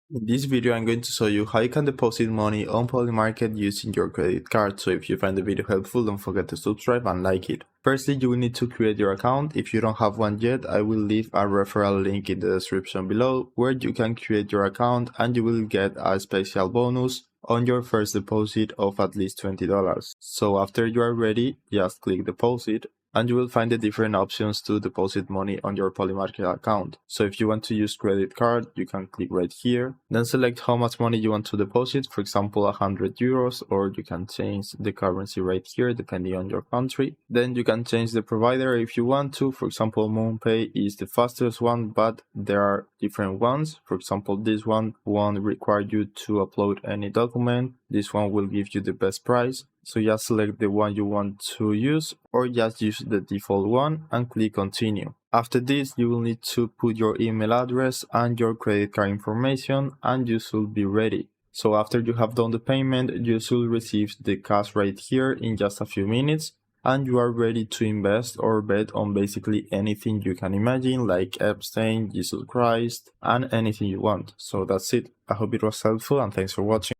In this video, I'm going to show you how you can deposit money on Polymarket using your credit card. So if you find the video helpful, don't forget to subscribe and like it. Firstly, you will need to create your account. If you don't have one yet, I will leave a referral link in the description below where you can create your account and you will get a special bonus on your first deposit of at least $20. So after you are ready, just click deposit and you will find the different options to deposit money on your Polymarket account. So if you want to use credit card, you can click right here, then select how much money you want to deposit, for example 100 euros, or you can change the currency right here depending on your country. Then you can change the provider if you want to. For example, MoonPay is the fastest one, but there are different ones. For example, this one won't require you to upload any document. This one will give you the best price. So just select the one you want to use or just use the default one and click continue. After this, you will need to put your email address and your credit card information and you should be ready. So after you have done the payment, you should receive the cash right here in just a few minutes and you are ready to invest or bet on basically anything you can imagine, like Epstein, Jesus Christ, and anything you want. So that's it. I hope it was helpful and thanks for watching.